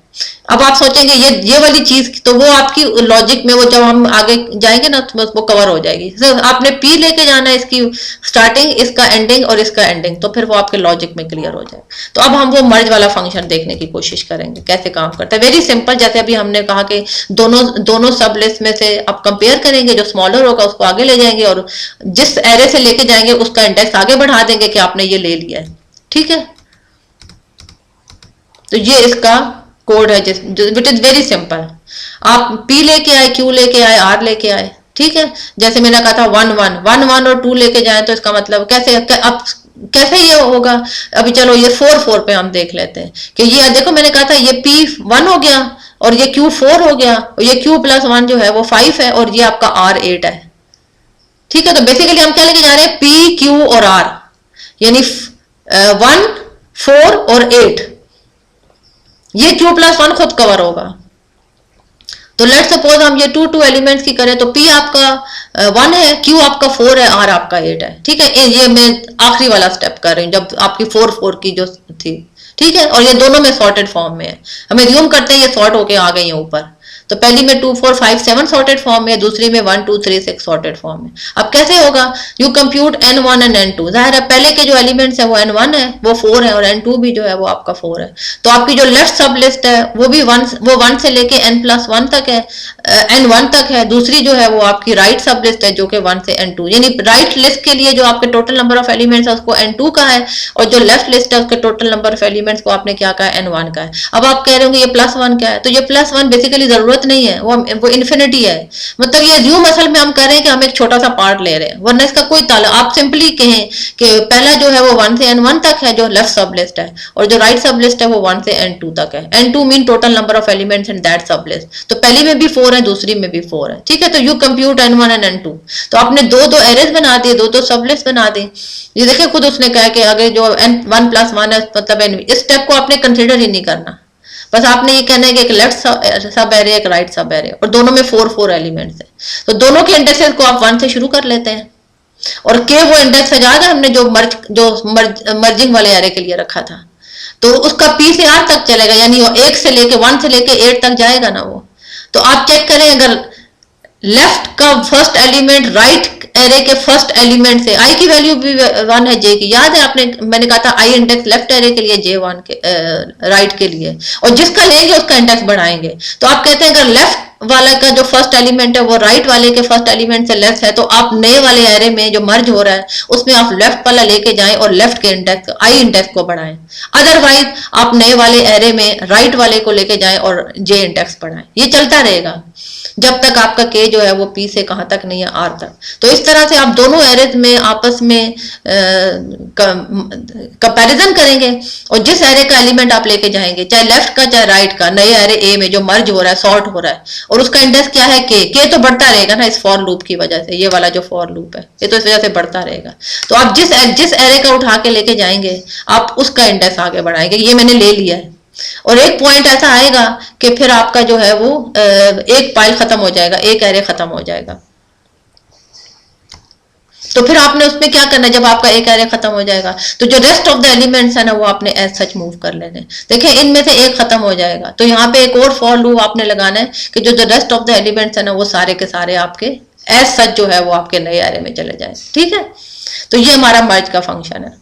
अब आप सोचेंगे ये वाली चीज, तो वो आपकी लॉजिक में, वो जब हम आगे जाएंगे ना तो वो कवर हो जाएगी। तो आपने पी लेके जाना है, इसकी स्टार्टिंग, इसका एंडिंग और इसका एंडिंग, तो फिर वो आपके लॉजिक में क्लियर हो जाए। तो अब हम वो मर्ज वाला फंक्शन देखने की कोशिश करेंगे कैसे काम करता है। वेरी सिंपल, जैसे अभी हमने कहा कि दोनों सब लिस्ट में से आप कंपेयर करेंगे, जो स्मॉलर होगा उसको आगे ले जाएंगे और जिस एरे से लेके जाएंगे उसका इंडेक्स आगे बढ़ा देंगे कि आपने ये ले लिया है, ठीक है। तो ये इसका कोड है, विच इज वेरी सिंपल। आप पी लेके आए, क्यू लेके आए, आर लेके आए, ठीक है। जैसे मैंने कहा था 1 1 और 2 लेके जाए, तो इसका मतलब कैसे अब कैसे ये होगा। अभी चलो ये 4 पे हम देख लेते हैं कि ये देखो, मैंने कहा था ये P1 हो गया और ये Q4 हो गया और ये Q+1 जो है वो 5 है और ये आपका R8 है, ठीक है। तो बेसिकली हम क्या लेके जा रहे हैं, P Q और R, यानी 1 4 और 8, ये Q+1 खुद कवर होगा। तो लेट सपोज हम ये टू एलिमेंट्स की करें, तो P आपका 1 है, Q आपका 4 है, R आपका 8 है, ठीक है। ये मैं आखिरी वाला स्टेप कर रही हूँ जब आपकी 4 की जो थी, ठीक है। और ये दोनों में सॉर्टेड फॉर्म में है, हम एज्यूम करते हैं ये सॉर्ट होके आ गई है ऊपर। तो पहली में 2 4 5 7 सॉर्टेड फॉर्म में, दूसरी में 1 2 3 6 सॉर्टेड फॉर्म में। अब कैसे होगा, you compute n1 and n2। जाहिर है पहले के जो एलिमेंट्स है वो n1 है, वो 4 है, और n2 भी जो है वो आपका 4 है। तो आपकी जो लेफ्ट सब लिस्ट है वो भी 1 से लेके n+1 तक है, n1 तक है। दूसरी जो है वो आपकी राइट सब लिस्ट है जो कि 1 से n2, यानी राइट लिस्ट के लिए जो आपके टोटल नंबर ऑफ एलिमेंट्स है उसको n2 का है, और जो लेफ्ट लिस्ट है उसके टोटल नंबर ऑफ एलिमेंट्स को आपने क्या कहा, n1 का है। अब आप कह रहे होंगे ये +1 क्या है, तो ये +1 बेसिकली जरूरत नहीं है, वो इन्फिनिटी है। मतलब ये ज्यूम असल में हम कह रहे हैं कि हम एक छोटा सा पार्ट ले रहे हैं, वरना इसका कोई ताल्लुक। आप सिंपली कहें कि पहला जो है वो 1 से n1 तक है जो लेफ्ट सब लिस्ट है, और जो राइट सब लिस्ट है वो 1 से n2 तक है। n2 mean total number of elements in that सब लिस्ट। तो पहली में भी 4 है, दूसरी में भी 4 है, ठीक है। तो you compute n1 and n2। तो आपने दो एरेज बना दिए, दो सब लिस्ट बना दी। ये देखिए खुद उसने कहा कि अगर जो n1+1 है, मतलब इस स्टेप को आपने कंसिडर ही नहीं करना, बस आपने ये कहना है कि एक लेफ्ट सब एरे, एक राइट सब एरे, और दोनों में 4 एलिमेंट्स है। तो दोनों के इंडेक्सेस को आप 1 से शुरू कर लेते हैं, और के वो इंडेक्स है याद है हमने जो मर्जिंग वाले एरे के लिए रखा था, तो उसका P से R तक चलेगा, यानी वो 1 से लेके 8 तक जाएगा ना वो। तो आप चेक करें, अगर लेफ्ट का फर्स्ट एलिमेंट राइट एरे के फर्स्ट एलिमेंट से, आई की वैल्यू भी 1 है, जे की याद है आपने, मैंने कहा था आई इंडेक्स लेफ्ट एरे के लिए, J1 के राइट के लिए, और जिसका लेंगे उसका इंडेक्स बढ़ाएंगे। तो आप कहते हैं अगर लेफ्ट वाला का जो फर्स्ट एलिमेंट है वो राइट वाले के फर्स्ट एलिमेंट से लेस है, तो आप नए वाले एरे में जो मर्ज हो रहा है उसमें आप लेफ्ट वाला लेके जाएं और लेफ्ट के इंडेक्स आई इंडेक्स को बढ़ाएं। अदरवाइज आप नए वाले एरे में राइट वाले को लेके जाएं और जे इंडेक्स बढ़ाएं। ये चलता रहेगा जब तक आपका के जो है वो पी से कहां तक नहीं है, आर तक। तो इस तरह से आप दोनों एरेज में आपस में कंपैरिजन करेंगे, और जिस एरे का एलिमेंट आप लेके जाएंगे, चाहे लेफ्ट का चाहे राइट का, नए एरे ए में जो मर्ज हो रहा है, सॉर्ट हो रहा है, और उसका इंडेक्स क्या है, के तो बढ़ता रहेगा ना इस फॉर लूप की वजह से। ये वाला जो फॉर लूप है ये तो इस वजह से बढ़ता रहेगा। तो आप जिस एरे का उठा के लेके जाएंगे आप उसका इंडेक्स आगे बढ़ाएंगे। ये मैंने ले लिया है, और एक पॉइंट ऐसा आएगा कि फिर आपका जो है वो एक पाइल खत्म हो जाएगा, एक एरे खत्म हो जाएगा। तो फिर आपने उसमें क्या करना है, जब आपका एक एरे खत्म हो जाएगा तो जो रेस्ट ऑफ द एलिमेंट्स है ना वो आपने एज सच मूव कर लेने। देखिए इनमें से एक खत्म हो जाएगा, तो यहाँ पे एक और फॉर लूप आपने लगाना है कि जो रेस्ट ऑफ द एलिमेंट्स है ना वो सारे के सारे आपके एज सच जो है वो आपके नए एरे में चले जाए, ठीक है। तो ये हमारा मर्ज का फंक्शन है।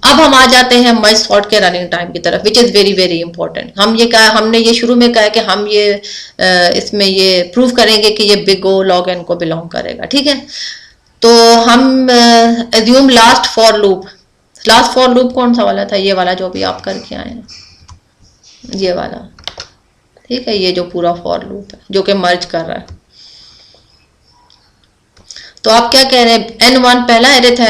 अब हम आ जाते हैं मर्ज सॉर्ट के रनिंग टाइम की तरफ, which is very very important. हमने ये शुरू में कहा कि हम ये इसमें ये प्रूव करेंगे कि ये बिग ओ लॉग एन को बिलोंग करेगा, ठीक है। तो हम एज्यूम लास्ट फॉर लूप कौन सा वाला था, ये वाला जो भी आप करके आए हैं, ये वाला, ठीक है। ये जो पूरा फॉर लूप है जो कि मर्ज कर रहा है। तो आप क्या कह रहे हैं, n1 पहला एरे था,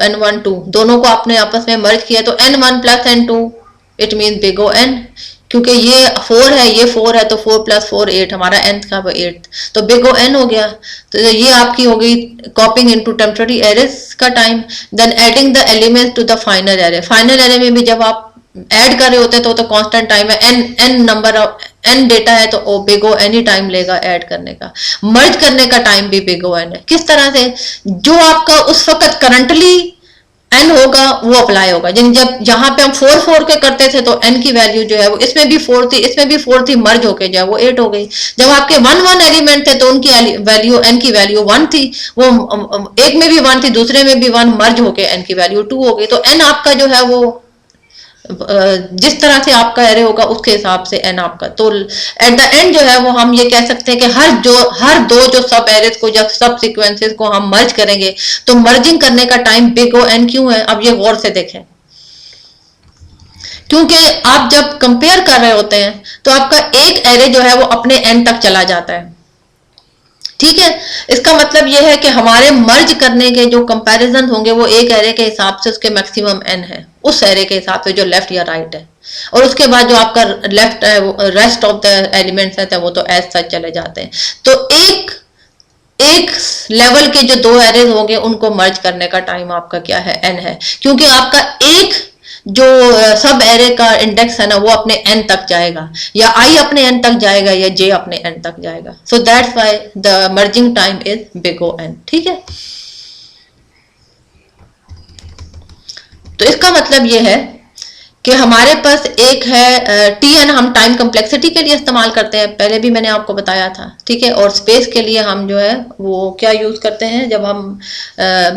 n1 2, दोनों को आपने आपस में मर्ज किया, तो n1 + n2 it mean big O n, क्योंकि ये 4 है ये 4 है, तो 4 + 4 8, हमारा nth का 8, तो बिग ओ n हो गया। तो ये आपकी हो गई कॉपिंग इनटू टेम्पररी एरेज का time. Then adding the elements to the final array. Final array में भी जब आप ऐड कर रहे होते हैं तो कांस्टेंट टाइम है, n number of n data है, तो बिग ओ एनी टाइम लेगा ऐड करने का। मर्ज करने का टाइम भी बिग ओ एन है। किस तरह से, जो आपका उस वक्त करंटली एन होगा वो अप्लाई होगा। जब जहां पे हम 4 के करते थे तो एन की वैल्यू जो है वो इसमें भी 4 थी, इसमें भी 4 थी, मर्ज होके जो है वो 8 हो गई। जब आपके 1 एलिमेंट थे तो उनकी वैल्यू एन की वैल्यू 1 थी, वो एक में भी 1 थी, दूसरे में भी 1, मर्ज होके एन की वैल्यू 2 हो गई। तो एन आपका जो है वो जिस तरह से आपका एरे होगा उसके हिसाब से एन आपका। तो एट द एंड जो है वो हम ये कह सकते हैं कि हर दो जो सब एरेज को, जब सब सीक्वेंसेस को हम मर्ज करेंगे तो मर्जिंग करने का टाइम बिग ओ एन क्यों है, अब ये गौर से देखें। क्योंकि आप जब कंपेयर कर रहे होते हैं तो आपका एक एरे जो है वो अपने एन तक चला जाता है, ठीक है। इसका मतलब यह है कि हमारे मर्ज करने के जो कंपैरिजन होंगे वो एक एरे के हिसाब से उसके मैक्सिमम एन है, उस एरे के हिसाब से जो लेफ्ट या राइट है, और उसके बाद जो आपका लेफ्ट है रेस्ट ऑफ द एलिमेंट्स है वो तो एज सच चले जाते हैं। तो एक लेवल के जो दो एरेज होंगे उनको मर्ज करने का टाइम आपका क्या है, एन है, क्योंकि आपका एक जो सब एरे का इंडेक्स है ना वो अपने एन तक जाएगा, या आई अपने एन तक जाएगा या जे अपने एन तक जाएगा। So that's why the merging time is big O n, ठीक है। तो इसका मतलब ये है कि हमारे पास एक है टी एन, हम टाइम कम्प्लेक्सिटी के लिए इस्तेमाल करते हैं, पहले भी मैंने आपको बताया था, ठीक है। और स्पेस के लिए हम जो है वो क्या यूज करते हैं, जब हम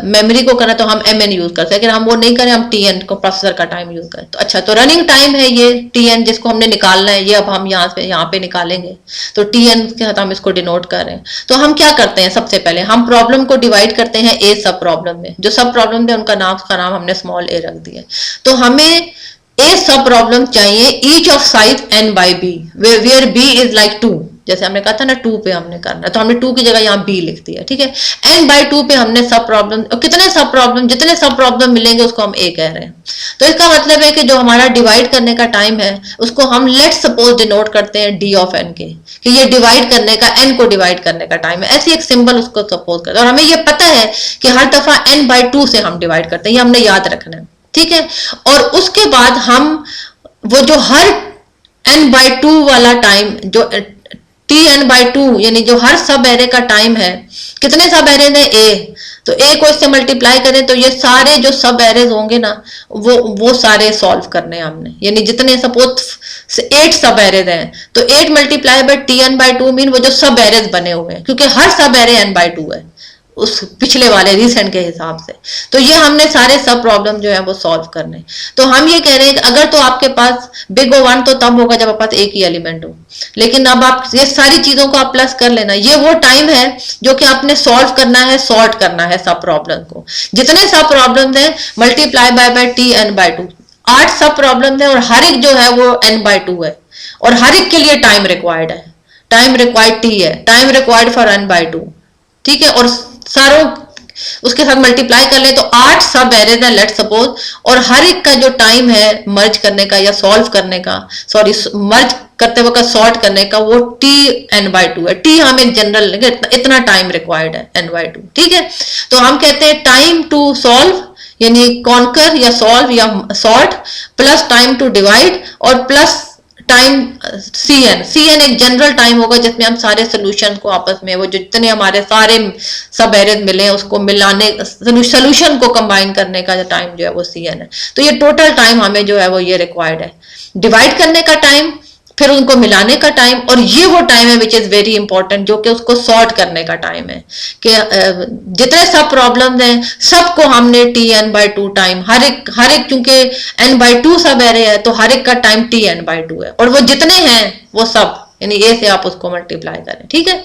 मेमोरी को करें तो हम एम एन यूज करते हैं, लेकिन हम वो नहीं करें, हम टी एन को प्रोसेसर का टाइम यूज करें। तो अच्छा, तो रनिंग टाइम है ये टी एन जिसको हमने निकालना है, ये अब हम यहाँ पे निकालेंगे। तो टी एन के साथ हम इसको डिनोट कर रहे हैं। तो हम क्या करते हैं, सबसे पहले हम प्रॉब्लम को डिवाइड करते हैं ए सब प्रॉब्लम में। जो सब प्रॉब्लम थे उनका नाम हमने स्मॉल ए रख दिया। तो हमें ए सब प्रॉब्लम चाहिए each of size n by b, where b is like 2, जैसे हमने कहा था ना 2 पे हमने करना, तो हमने 2 की जगह यहाँ b लिख दिया, ठीक है। n बाई 2 पे हमने सब प्रॉब्लम, कितने सब प्रॉब्लम, जितने सब प्रॉब्लम मिलेंगे उसको हम a कह रहे हैं। तो इसका मतलब है कि जो हमारा डिवाइड करने का टाइम है उसको हम लेट सपोज डिनोट करते हैं d ऑफ n के, कि ये डिवाइड करने का, n को डिवाइड करने का टाइम है, ऐसी एक सिंबल उसको सपोज करते हैं। और हमें ये पता है कि हर दफा n बाई 2 से हम डिवाइड करते हैं, ये हमने याद रखना है, ठीक है। और उसके बाद हम वो जो हर n बाई 2 वाला टाइम, जो टी एन बाई 2 यानी जो हर सब एरे का टाइम है, कितने सब एरे ने a, तो a को इससे मल्टीप्लाई करें तो ये सारे जो सब एरेज होंगे ना वो सारे सॉल्व करने हैं हमने, यानी जितने सपोज 8 सब एरेज हैं तो 8 multiply by T n by 2 mean वो जो सब एरेज बने हुए हैं, क्योंकि हर सब एरे n बाई 2 है उस पिछले वाले रिसेंट के हिसाब से। तो ये हमने सारे सब प्रॉब्लम जो है वो सॉल्व करने। तो हम ये कह रहे हैं कि अगर तो आपके पास बिग ओ वन तो तब होगा जब आपके पास एक ही एलिमेंट हो, लेकिन अब आप ये सारी चीजों को आप प्लस कर लेना। ये वो टाइम है जो कि आपने सॉल्व करना है, सॉर्ट करना है सब प्रॉब्लम को। जितने सब प्रॉब्लम है multiply by T n by 2, 8 सब प्रॉब्लम है और हर एक जो है वो n बाई 2 है, और हर एक के लिए टाइम रिक्वायर्ड है, टाइम रिक्वायर्ड टी है, time required for n by 2, ठीक है। और सारों उसके साथ मल्टीप्लाई कर ले तो 8 सब एरेज है लेट सपोज, और हर एक का जो टाइम है मर्ज करने का या सॉल्व करने का, सॉरी मर्ज करते वक्त सॉर्ट करने का, वो टी एन बाई 2 है। टी हम एक जनरल इतना टाइम रिक्वायर्ड है n बाई 2, ठीक है। तो हम कहते हैं टाइम टू सॉल्व यानी कॉन्कर या सॉल्व या sort, plus time to divide, और प्लस टाइम सी एन एक जनरल टाइम होगा जिसमें हम सारे सोल्यूशन को आपस में, वो जितने हमारे सारे सब एरेज मिले हैं उसको मिलाने, सोल्यूशन को कंबाइन करने का टाइम जो है वो सी एन है। तो ये टोटल टाइम हमें जो है वो ये रिक्वायर्ड है, डिवाइड करने का टाइम, फिर उनको मिलाने का टाइम, और ये वो टाइम है विच इज वेरी इंपॉर्टेंट जो कि उसको सॉर्ट करने का टाइम है, कि जितने सब प्रॉब्लम्स हैं सबको हमने टी एन बाई 2 टाइम, हर एक क्योंकि n बाई 2 सब एरे है तो हर एक का टाइम टी एन बाई 2 है, और वो जितने हैं वो सब यानी ए से आप उसको मल्टीप्लाई करें, ठीक है।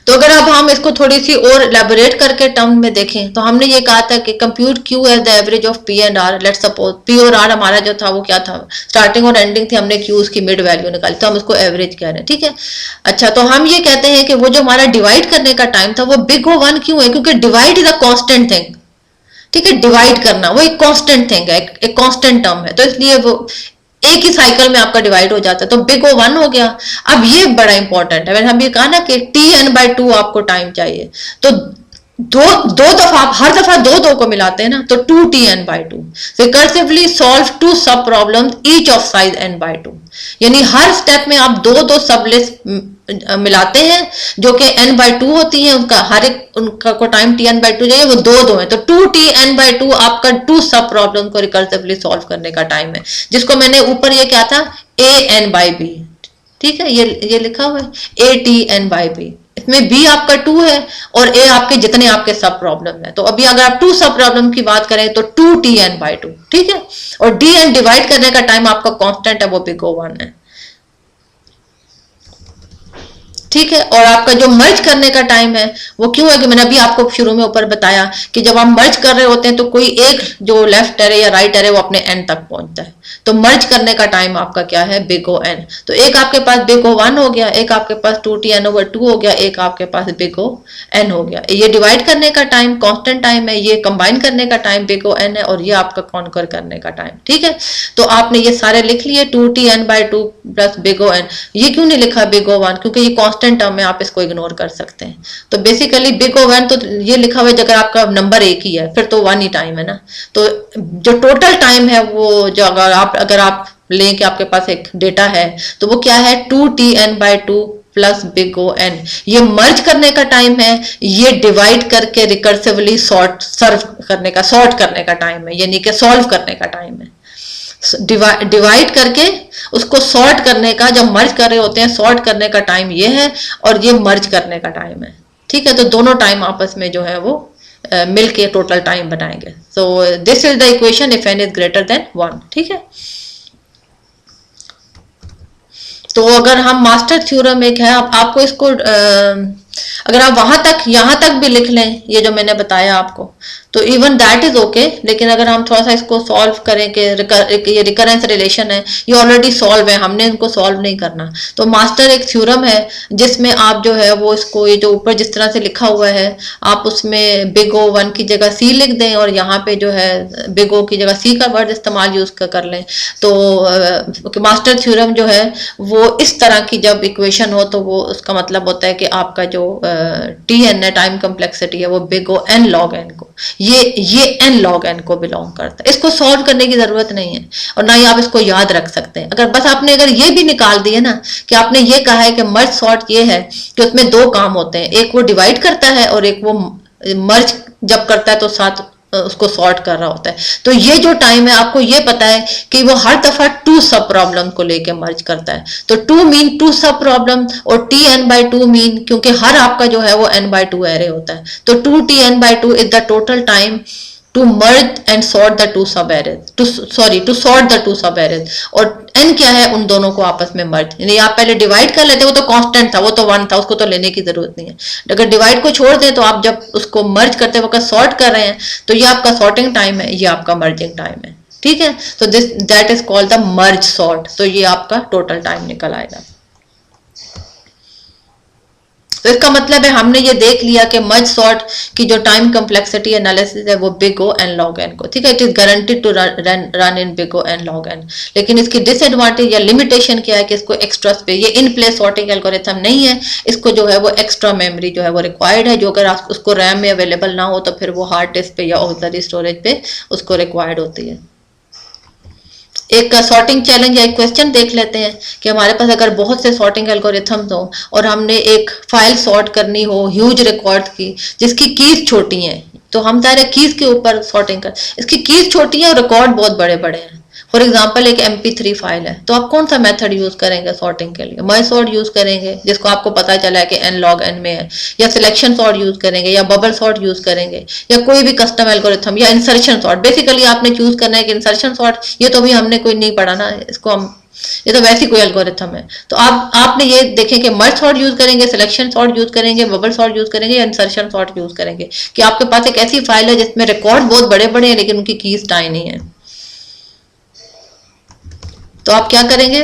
तो अगर अब हम इसको थोड़ी सी और एलैबोरेट करके टर्म में देखें तो हमने ये कहा था कि compute Q as the average of P and R. Let's suppose P और आर हमारा जो था वो क्या था, स्टार्टिंग और एंडिंग थी, हमने क्यू उसकी मिड वैल्यू निकाली, तो हम उसको एवरेज कह रहे हैं, ठीक है। अच्छा, तो हम ये कहते हैं कि वो जो हमारा डिवाइड करने का टाइम था वो बिग ओ वन क्यों है, क्योंकि divide is a constant thing, ठीक है। डिवाइड करना वो एक कॉन्स्टेंट थिंग है, एक कॉन्स्टेंट टर्म है, तो इसलिए वो एक ही साइकिल में आपका डिवाइड हो जाता है, तो बिग ओ वन हो गया। अब ये बड़ा इंपॉर्टेंट है, मैंने हम ये कहा ना कि टी एन बाई 2 आपको टाइम चाहिए, तो दो दफा आप हर दफा दो को मिलाते हैं ना, तो 2 T n by 2 recursively solve 2 sub problem each of size n by 2, यानी हर स्टेप में आप दो सब लिस्ट मिलाते हैं जो कि n/2 होती है, उनका हर एक उनका को टाइम Tn/2 चाहिए, वो दो है, तो 2Tn/2 आपका 2 सब प्रॉब्लम को रिकर्सिवली सॉल्व करने का टाइम है, जिसको मैंने ऊपर ये क्या था AN/B, ठीक है, ये लिखा हुआ है ATN/B, इसमें B आपका 2 है और A आपके जितने आपके सब प्रॉब्लम है, तो अभी अगर आप 2 सब प्रॉब्लम की बात करें तो 2Tn/2, ठीक है, और Dn डिवाइड करने का टाइम आपका कांस्टेंट है, वो big O1 है, ठीक है। और आपका जो मर्ज करने का टाइम है वो क्यों है कि मैंने अभी आपको शुरू में ऊपर बताया कि जब आप मर्ज कर रहे होते हैं तो कोई एक जो लेफ्ट एरे या राइट एरे वो अपने एंड तक पहुंचता है, तो मर्ज करने का टाइम आपका क्या है बिग ओ एन, तो एक आपके पास बिग ओ वन हो गया, एक आपके पास 2Tn/2 हो गया, एक आपके पास बिग ओ एन हो गया, ये डिवाइड करने का टाइम कांस्टेंट टाइम है, ये कंबाइन करने का टाइम बिग ओ एन है, और ये आपका कॉन्कर करने का टाइम, ठीक है। तो आपने ये सारे लिख लिए 2Tn/2 plus big O N, ये क्यों नहीं लिखा बिग ओ वन, क्योंकि ये कांस्टेंट टर्म में आप इसको इग्नोर कर सकते हैं, तो बेसिकली बिग ओ वन तो ये लिखा हुआ है अगर आपका नंबर एक ही है फिर तो वन ही टाइम है ना, तो जो टोटल टाइम है वो जो अगर आप लें कि आपके पास एक डेटा है तो वो क्या है 2Tn/2 plus big O N, ये मर्ज करने का टाइम है, ये डिवाइड करके रिकर्सिवली सॉर्ट करने का टाइम है, यानी कि सॉल्व करने का टाइम है, डिवाइड करके उसको सॉर्ट करने का, जब मर्ज कर रहे होते हैं सॉर्ट करने का टाइम ये है और ये मर्ज करने का टाइम है, ठीक है, तो दोनों टाइम आपस में जो है वो मिल के टोटल टाइम बनाएंगे, so this is the equation if n is greater than 1, ठीक है। तो अगर हम मास्टर थ्योरम एक है, आपको इसको अगर आप वहां तक यहां तक भी लिख लें ये जो मैंने बताया आपको तो इवन दैट इज ओके, लेकिन अगर हम थोड़ा सा इसको सॉल्व करें कि ये रिकरेंस रिलेशन है, ये ऑलरेडी सॉल्व है, हमने इनको सॉल्व नहीं करना, तो मास्टर एक थ्योरम है जिसमें आप जो है वो इसको ये जो ऊपर जिस तरह से लिखा हुआ है आप उसमें बिग ओ वन की जगह सी लिख दें और यहाँ पे जो है बिग ओ की जगह सी का वर्ड इस्तेमाल यूज कर लें, तो मास्टर थ्योरम जो है वो इस तरह की जब इक्वेशन हो तो वो उसका मतलब होता है कि आपका जो टी एन है टाइम कम्प्लेक्सिटी है वो big O n log n को, ये एन लॉग एन को बिलोंग करता है, इसको सॉल्व करने की जरूरत नहीं है और ना ही आप इसको याद रख सकते हैं, अगर बस आपने अगर ये भी निकाल दिए ना कि आपने ये कहा है कि मर्ज सॉर्ट ये है कि उसमें दो काम होते हैं, एक वो डिवाइड करता है और एक वो मर्ज जब करता है तो साथ उसको सॉर्ट कर रहा होता है, तो ये जो टाइम है आपको ये पता है कि वो हर दफा 2 सब प्रॉब्लम को लेके मर्ज करता है, तो 2 मीन 2 सब प्रॉब्लम और Tn/2 मीन क्योंकि हर आपका जो है वो n/2 एरे होता है, तो 2Tn/2 is the total time to merge and sort the 2 sub arrays, to sort the 2 sub arrays, और n क्या है उन दोनों को आपस में मर्ज, यानी आप पहले डिवाइड कर लेते, वो तो कांस्टेंट था, वो तो 1 था, उसको तो लेने की जरूरत नहीं है, अगर डिवाइड को छोड़ दें तो आप जब उसको मर्ज करते वक्त सॉर्ट कर रहे हैं तो ये आपका सॉर्टिंग टाइम है, ये आपका मर्जिंग टाइम है, ठीक है, तो that is called the merge sort, तो ये आपका टोटल टाइम निकल आएगा। तो इसका मतलब है हमने ये देख लिया कि मर्ज सॉर्ट की जो टाइम कम्प्लेक्सिटी एनालिसिस है वो big O n log n को, ठीक है, it is guaranteed to run in big O n log n, लेकिन इसकी डिसएडवांटेज या लिमिटेशन क्या है कि इसको एक्स्ट्रा स्पेस, ये इन प्लेस सॉर्टिंग एल्गोरिथम नहीं है, इसको जो है वो एक्स्ट्रा मेमोरी जो है वो रिक्वायर्ड है, जो अगर आप उसको रैम में अवेलेबल ना हो तो फिर वो हार्ड डिस्क पे या ऑक्सिलरी स्टोरेज पे उसको रिक्वायर्ड होती है। एक सॉर्टिंग चैलेंज या एक क्वेश्चन देख लेते हैं कि हमारे पास अगर बहुत से सॉर्टिंग एल्गोरिथम्स हो और हमने एक फाइल सॉर्ट करनी हो ह्यूज रिकॉर्ड की जिसकी कीज छोटी हैं, तो हम सारे कीज के ऊपर सॉर्टिंग कर, इसकी कीज छोटी है और रिकॉर्ड बहुत बड़े बड़े हैं, फॉर एग्जाम्पल एक MP3 फाइल है, तो आप कौन सा मेथड यूज करेंगे सॉर्टिंग के लिए, मर्ज सॉर्ट यूज करेंगे जिसको आपको पता चला है कि n log n में है, या सिलेक्शन सॉर्ट यूज करेंगे, या बबल सॉर्ट यूज करेंगे, या कोई भी कस्टम एल्गोरिथम, या इंसर्शन सॉर्ट, बेसिकली आपने चूज करना है कि इंसर्शन सॉर्ट, ये तो भी हमने कोई नहीं पढ़ा ना, इसको हम ये तो वैसी कोई एल्गोरिथम है, तो आपने ये देखें कि मर्ज सॉर्ट यूज करेंगे, सिलेक्शन सॉर्ट यूज करेंगे, बबल सॉर्ट यूज करेंगे या इंसर्शन सॉर्ट यूज करेंगे, कि आपके पास एक ऐसी फाइल है जिसमें रिकॉर्ड बहुत बड़े बड़े हैं लेकिन उनकी कीज टाइनी है, तो आप क्या करेंगे,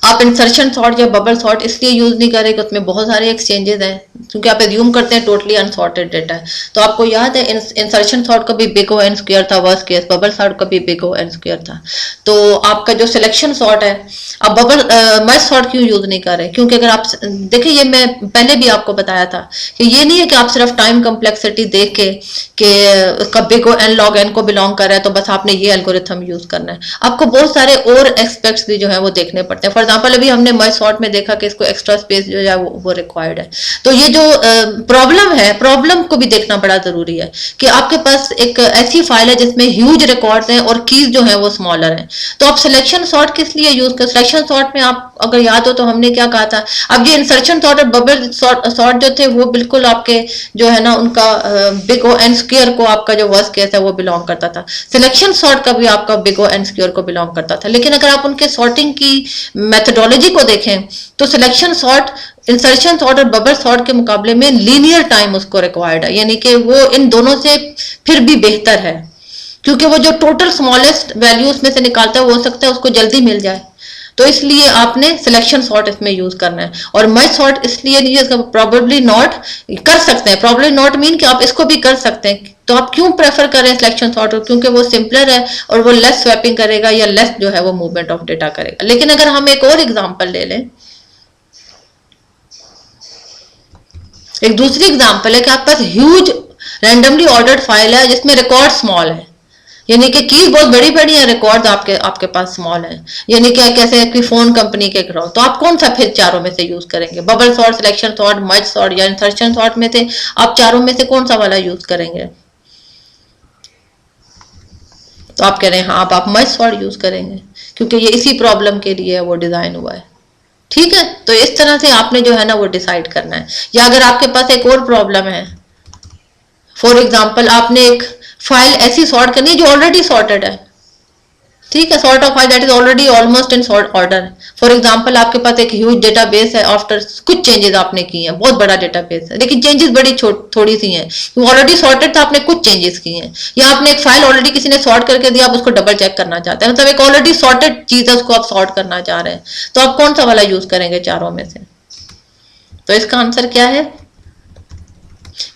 आप इंसर्शन सॉर्ट या बबल सॉर्ट इसलिए यूज नहीं करें कि उसमें बहुत सारे एक्सचेंजेस हैं, क्योंकि आप एज्यूम करते हैं टोटली अनसॉर्टेड डेटा है। तो आपको याद है इंसर्शन सॉर्ट का भी बिग ओ एन स्क्वायर था, वर्स्ट केस बबल सॉर्ट का भी बिग ओ एन स्क्वायर था। तो आपका जो सिलेक्शन सॉर्ट है, अब बबल मर्ज सॉर्ट क्यों यूज नहीं कर रहे? क्योंकि अगर आप देखिए, ये मैं पहले भी आपको बताया था कि ये नहीं है कि आप सिर्फ टाइम कम्प्लेक्सिटी देख के कि उसका big O n log n को बिलोंग कर रहा है तो बस आपने ये एल्गोरिथम यूज करना है। आपको बहुत सारे और एस्पेक्ट्स भी जो है वो देखने पड़ते हैं। फॉर एग्जांपल अभी हमने मर्ज सॉर्ट में देखा कि इसको एक्स्ट्रा स्पेस जो है वो रिक्वायर्ड है। तो ये जो प्रॉब्लम है, प्रॉब्लम को भी देखना बड़ा जरूरी है कि आपके पास एक ऐसी फाइल है जिसमें ह्यूज रिकॉर्ड्स हैं और कीज जो है वो स्मॉलर हैं। तो आप सिलेक्शन सॉर्ट किस लिए यूज कर? सिलेक्शन सॉर्ट में आप अगर याद हो तो हमने क्या कहा था, अब ये इंसर्शन सॉर्ट और बबल सॉर्ट जो थे वो बिल्कुल आपके जो है ना उनका बिग ओ एन स्क्वायर को, आपका जो वर्स्ट केस है वो बिलोंग करता था। सिलेक्शन सॉर्ट का भी आपका बिग ओ एन स्क्वायर को बिलोंग करता था। लेकिन अगर आप उनके सॉर्टिंग की मेथडोलॉजी को देखें तो सिलेक्शन सॉर्ट इंसर्शन सॉर्ट और बबल सॉर्ट के मुकाबले में लीनियर टाइम उसको रिक्वायर्ड है, यानी कि वो इन दोनों से फिर भी बेहतर है, क्योंकि वो जो टोटल स्मॉलेस्ट वैल्यू उसमें से निकालता है वो हो सकता है उसको जल्दी मिल जाए। तो इसलिए आपने सिलेक्शन सॉर्ट इसमें यूज करना है। और मर्ज सॉर्ट इसलिए नहीं यूज, प्रॉबेबली नॉट कर सकते हैं, प्रॉबेबली नॉट मीन कि आप इसको भी कर सकते हैं। तो आप क्यों प्रेफर करें सिलेक्शन सॉर्ट? क्योंकि वो सिंपलर है और वो लेस स्वैपिंग करेगा या लेस जो है वो मूवमेंट ऑफ डेटा करेगा। लेकिन अगर हम एक और एग्जांपल ले लें, एक दूसरी एग्जांपल है कि आपके पास ह्यूज रैंडमली ऑर्डर्ड फाइल है जिसमें रिकॉर्ड स्मॉल है, यानी कि कीज बहुत बड़ी बड़ी है, रिकॉर्ड्स आपके पास स्मॉल है, यानी कि कैसे कि फोन कंपनी के करो। तो आप कौन सा फिर चारों में से यूज करेंगे? Bubble sort, selection sort, merge sort या इंसर्शन सॉर्ट में से आप चारों में से कौन सा वाला यूज करेंगे? तो आप कह रहे हैं हाँ आप मर्ज सॉर्ट यूज करेंगे क्योंकि ये इसी प्रॉब्लम के लिए वो डिजाइन हुआ है। ठीक है, तो इस तरह से आपने जो है ना वो डिसाइड करना है। या अगर आपके पास एक और प्रॉब्लम है, फॉर एग्जाम्पल आपने एक फाइल ऐसी सॉर्ट करनी है जो ऑलरेडी सॉर्टेड है, ठीक है, sort of file that is already almost in sort order. For example आपके पास एक ह्यूज डेटाबेस है, आफ्टर कुछ चेंजेस आपने किए हैं, बहुत बड़ा डेटाबेस है लेकिन चेंजेस बड़ी थोड़ी सी हैं, ऑलरेडी सॉर्टेड था, आपने कुछ चेंजेस किए हैं। या आपने एक फाइल ऑलरेडी किसी ने सॉर्ट करके दिया, आप उसको डबल चेक करना चाहते हैं, मतलब एक ऑलरेडी सॉर्टेड चीज है उसको आप सॉर्ट करना चाह रहे हैं। तो आप कौन सा वाला यूज करेंगे चारों में से? तो इसका आंसर क्या है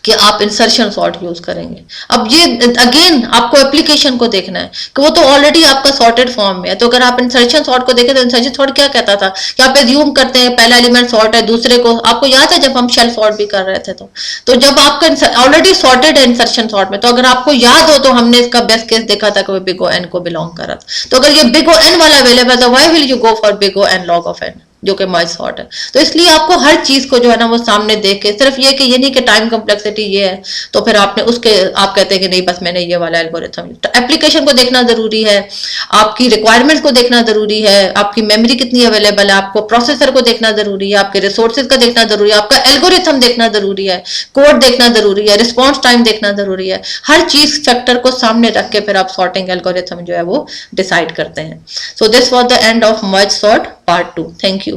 कि आप इंसर्शन सॉर्ट यूज करेंगे। अब ये अगेन आपको एप्लीकेशन को देखना है कि वो तो ऑलरेडी आपका सॉर्टेड फॉर्म में है। तो अगर आप इंसर्शन सॉर्ट को देखें तो इंसर्शन सॉर्ट क्या कहता था कि आप एज्यूम करते हैं पहला एलिमेंट सॉर्ट है, दूसरे को, आपको याद है जब हम शेल सॉर्ट भी कर रहे थे तो जब आपका ऑलरेडी सॉर्टेड है इंसर्शन सॉर्ट में, तो अगर आपको याद हो तो हमने इसका बेस्ट केस देखा था कि वो बिग ओ एन को बिलोंग कर रहा था। तो अगर ये बिग ओ एन वाला अवेलेबल है तो why will you go for big O n log of n जो कि मर्ज सॉर्ट है? तो इसलिए आपको हर चीज को जो है ना वो सामने देख के, सिर्फ ये कि ये नहीं कि टाइम कम्प्लेक्सिटी ये है तो फिर आपने उसके आप कहते हैं कि नहीं बस मैंने ये वाला एल्गोरिथम, तो एप्लीकेशन को देखना जरूरी है, आपकी रिक्वायरमेंट्स को देखना जरूरी है, आपकी मेमोरी कितनी अवेलेबल है, आपको प्रोसेसर को देखना जरूरी है, आपके रिसोर्सेज का देखना जरूरी है, आपका एल्गोरिथम देखना जरूरी है, कोड देखना जरूरी है, रिस्पॉन्स टाइम देखना जरूरी है। हर चीज फैक्टर को सामने रख के फिर आप सॉर्टिंग एल्गोरिथम जो है वो डिसाइड करते हैं। So this was the end of merge sort part 2। Thank you.